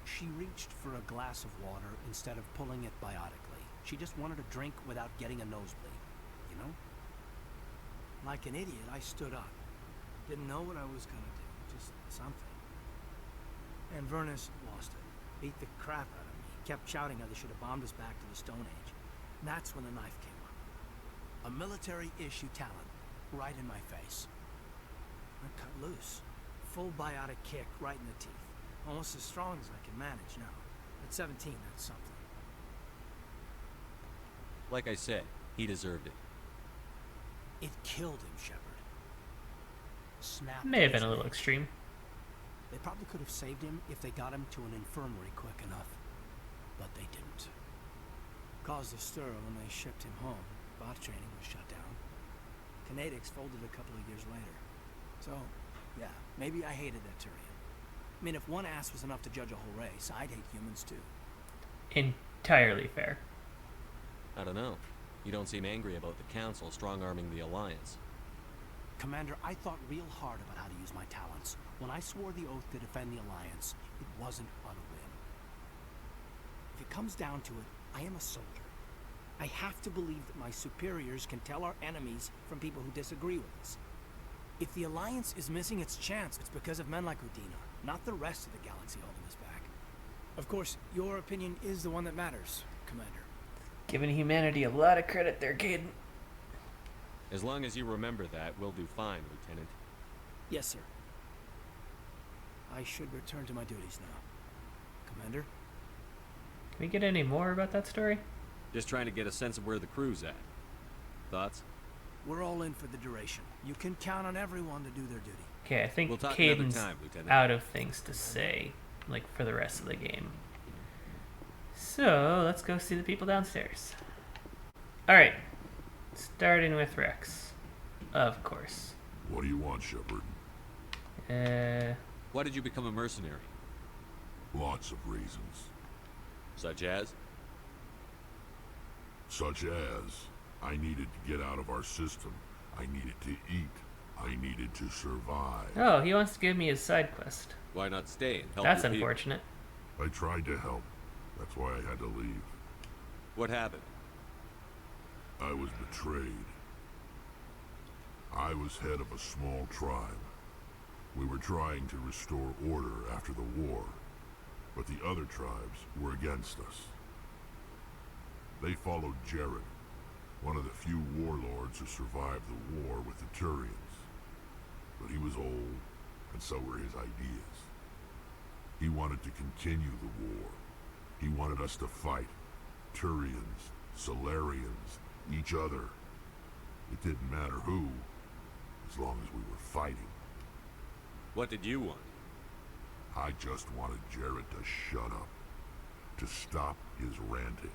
She reached for a glass of water instead of pulling it biotically. She just wanted a drink without getting a nosebleed, you know? Like an idiot, I stood up. Didn't know what I was gonna do, just something. And Vernus lost it. Beat the crap out of me. Kept shouting how they should have bombed us back to the Stone Age. And that's when the knife came up. A military-issue talent, right in my face. I cut loose. Full biotic kick right in the teeth. Almost as strong as I can manage now. At 17, that's something. Like I said, he deserved it. It killed him, Shepard. Snapped. May have been a little extreme. They probably could have saved him if they got him to an infirmary quick enough. But they didn't. Caused a stir when they shipped him home. Bot training was shut down. Kinetics folded a couple of years later. So, yeah, maybe I hated that Turian. I mean, if one ass was enough to judge a whole race, I'd hate humans too. Entirely fair. I don't know. You don't seem angry about the Council strong-arming the Alliance. Commander, I thought real hard about how to use my talents. When I swore the oath to defend the Alliance, it wasn't on a whim. If it comes down to it, I am a soldier. I have to believe that my superiors can tell our enemies from people who disagree with us. If the Alliance is missing its chance, it's because of men like Udina, not the rest of the galaxy holding us back. Of course, your opinion is the one that matters, Commander. Giving humanity a lot of credit there, kid. As long as you remember that, we'll do fine, Lieutenant. Yes, sir. I should return to my duties now. Commander? Can we get any more about that story? Just trying to get a sense of where the crew's at. Thoughts? We're all in for the duration. You can count on everyone to do their duty. Okay, I think We'll talk Caden's another time, Lieutenant. out of things to say, like, for the rest of the game. So, let's go see the people downstairs. Alright, starting with Rex. Of course. What do you want, Shepard? Why did you become a mercenary? Lots of reasons. Such as? Such as, I needed to get out of our system. I needed to eat. I needed to survive. Oh, he wants to give me his side quest. Why not stay and help That's your people? unfortunate. I tried to help. That's why I had to leave. What happened? I was betrayed. I was head of a small tribe. We were trying to restore order after the war, but the other tribes were against us. They followed Jared, one of the few warlords who survived the war with the Turians. But he was old, and so were his ideas. He wanted to continue the war. He wanted us to fight. Turians, Solarians, each other. It didn't matter who, as long as we were fighting. What did you want? I just wanted Jared to shut up, to stop his ranting.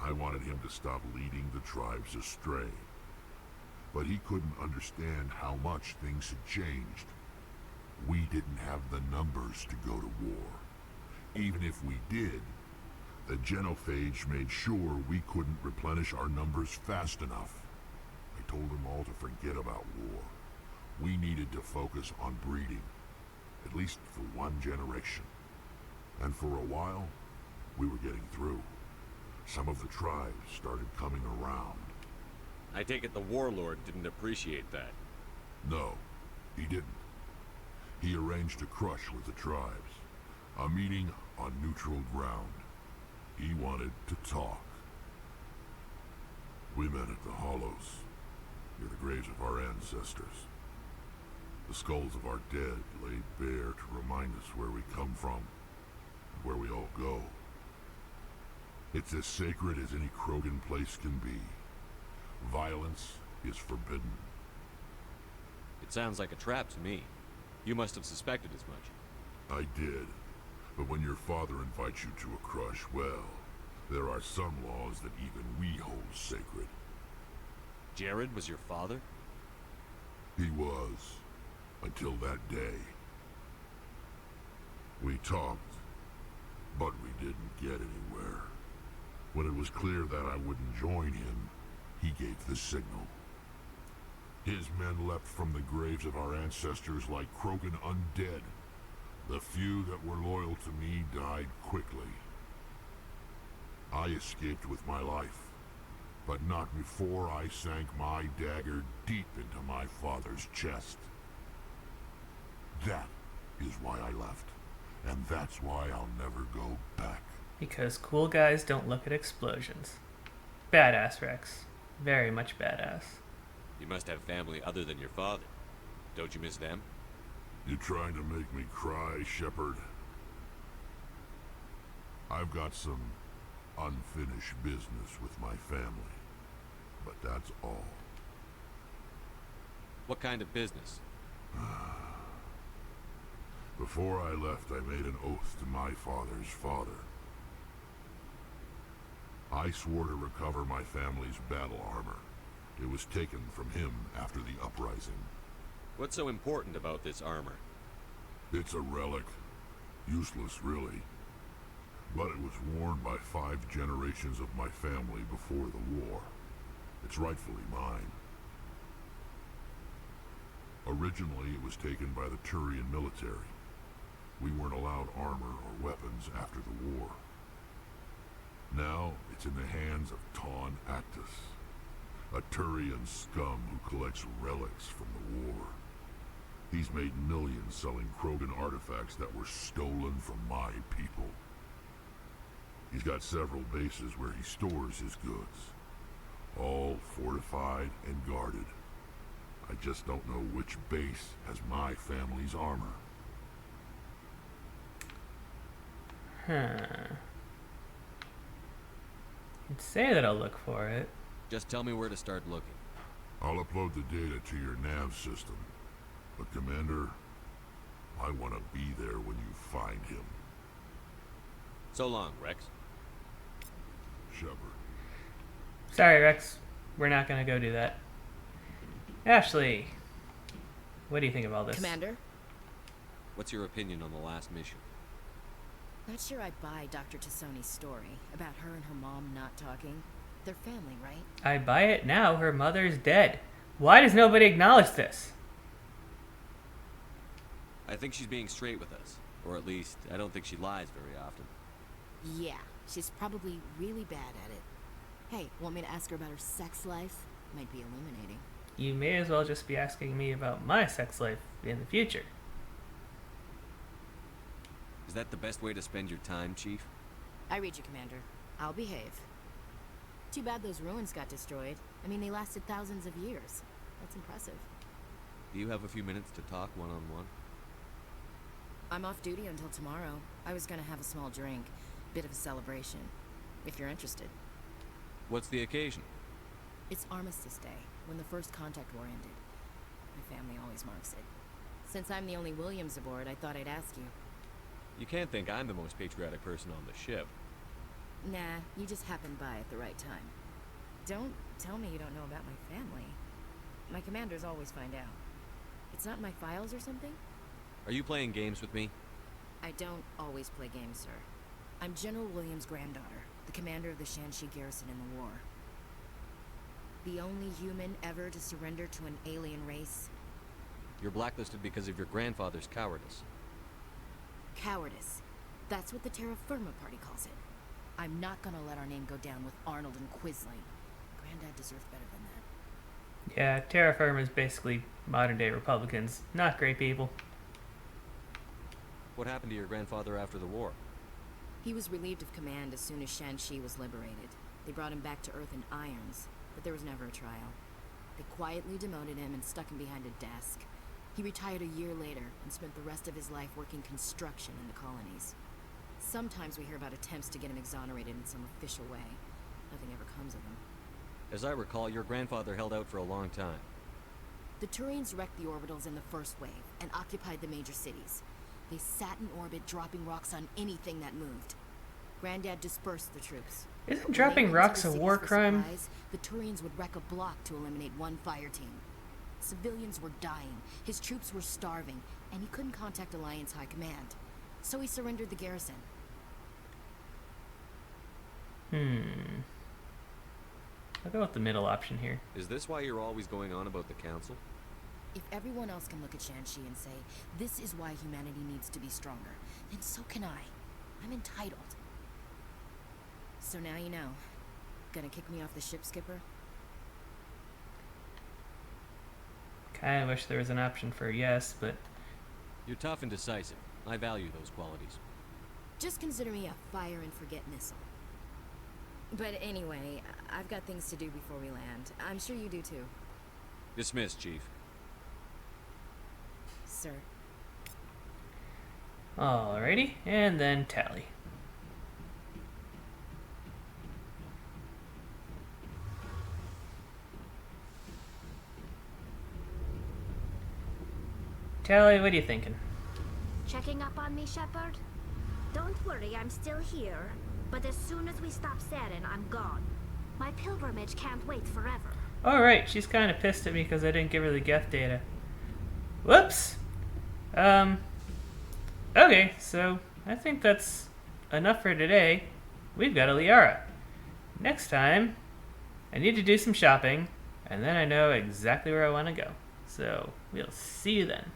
I wanted him to stop leading the tribes astray. But he couldn't understand how much things had changed. We didn't have the numbers to go to war. Even if we did, the genophage made sure we couldn't replenish our numbers fast enough. I told them all to forget about war. We needed to focus on breeding, at least for one generation. And for a while, we were getting through. Some of the tribes started coming around. I take it the warlord didn't appreciate that. No, he didn't. He arranged a crush with the tribes. A meeting on neutral ground. He wanted to talk. We met at the Hollows, near the graves of our ancestors. The skulls of our dead laid bare to remind us where we come from, and where we all go. It's as sacred as any Krogan place can be. Violence is forbidden. It sounds like a trap to me. You must have suspected as much. I did. But when your father invites you to a crush, well, there are some laws that even we hold sacred. Jared was your father? He was. Until that day. We talked, but we didn't get anywhere. When it was clear that I wouldn't join him, he gave the signal. His men leapt from the graves of our ancestors like Krogan undead. The few that were loyal to me died quickly. I escaped with my life, but not before I sank my dagger deep into my father's chest. That is why I left, and that's why I'll never go back. Because cool guys don't look at explosions. Badass, Rex. Very much badass. You must have family other than your father. Don't you miss them? You trying to make me cry, Shepard? I've got some unfinished business with my family, but that's all. What kind of business? Before I left, I made an oath to my father's father. I swore to recover my family's battle armor. It was taken from him after the uprising. What's so important about this armor? It's a relic. Useless, really. But it was worn by 5 generations of my family before the war. It's rightfully mine. Originally, it was taken by the Turian military. We weren't allowed armor or weapons after the war. Now, it's in the hands of Ton Actus, a Turian scum who collects relics from the war. He's made millions selling Krogan artifacts that were stolen from my people. He's got several bases where he stores his goods, all fortified and guarded. I just don't know which base has my family's armor. I'd say that I'll look for it. Just tell me where to start looking. I'll upload the data to your nav system. But Commander, I want to be there when you find him. So long, Rex. Shepard. Sorry, Rex. We're not gonna go do that. Ashley, what do you think of all this? Commander? What's your opinion on the last mission? Not sure I buy Dr. Tassoni's story about her and her mom not talking. They're family, right? I buy it now. Her mother's dead. Why does nobody acknowledge this? I think she's being straight with us. Or at least, I don't think she lies very often. Yeah, she's probably really bad at it. Hey, want me to ask her about her sex life? Might be illuminating. You may as well just be asking me about my sex life in the future. Is that the best way to spend your time, Chief? I read you, Commander. I'll behave. Too bad those ruins got destroyed. I mean, they lasted thousands of years. That's impressive. Do you have a few minutes to talk one-on-one? I'm off duty until tomorrow. I was gonna have a small drink. Bit of a celebration. If you're interested. What's the occasion? It's Armistice Day, when the First Contact War ended. My family always marks it. Since I'm the only Williams aboard, I thought I'd ask you. You can't think I'm the most patriotic person on the ship. Nah, you just happened by at the right time. Don't tell me you don't know about my family. My commanders always find out. It's not in my files or something? Are you playing games with me? I don't always play games, sir. I'm General Williams' granddaughter, the commander of the Shanxi garrison in the war. The only human ever to surrender to an alien race. You're blacklisted because of your grandfather's cowardice. Cowardice. That's what the Terra Firma Party calls it. I'm not gonna let our name go down with Arnold and Quisling. Granddad deserves better than that. Yeah, Terra Firma is basically modern-day Republicans. Not great people. What happened to your grandfather after the war? He was relieved of command as soon as Shanxi was liberated. They brought him back to Earth in irons, but there was never a trial. They quietly demoted him and stuck him behind a desk. He retired a year later and spent the rest of his life working construction in the colonies. Sometimes we hear about attempts to get him exonerated in some official way. Nothing ever comes of them. As I recall, your grandfather held out for a long time. The Turians wrecked the orbitals in the first wave and occupied the major cities. They sat in orbit, dropping rocks on anything that moved. Granddad dispersed the troops. Isn't dropping rocks a war crime? Supplies, the Turians would wreck a block to eliminate one fire team. Civilians were dying, his troops were starving, and he couldn't contact Alliance High Command. So he surrendered the garrison. I'll go with the middle option here. Is this why you're always going on about the council? If everyone else can look at Shanxi and say, this is why humanity needs to be stronger, then so can I. I'm entitled. So now you know. Gonna kick me off the ship, Skipper? Kinda wish there was an option for yes, but... You're tough and decisive. I value those qualities. Just consider me a fire and forget missile. But anyway, I've got things to do before we land. I'm sure you do too. Dismissed, Chief. Sir. Alrighty, and then tally. Tally, what are you thinking? Checking up on me, Shepard? Don't worry, I'm still here. But as soon as we stop Saren, I'm gone. My pilgrimage can't wait forever. Alright, she's kind of pissed at me because I didn't give her the Geth data. Whoops! Okay, so I think that's enough for today. We've got a Liara. Next time, I need to do some shopping, and then I know exactly where I want to go. So, we'll see you then.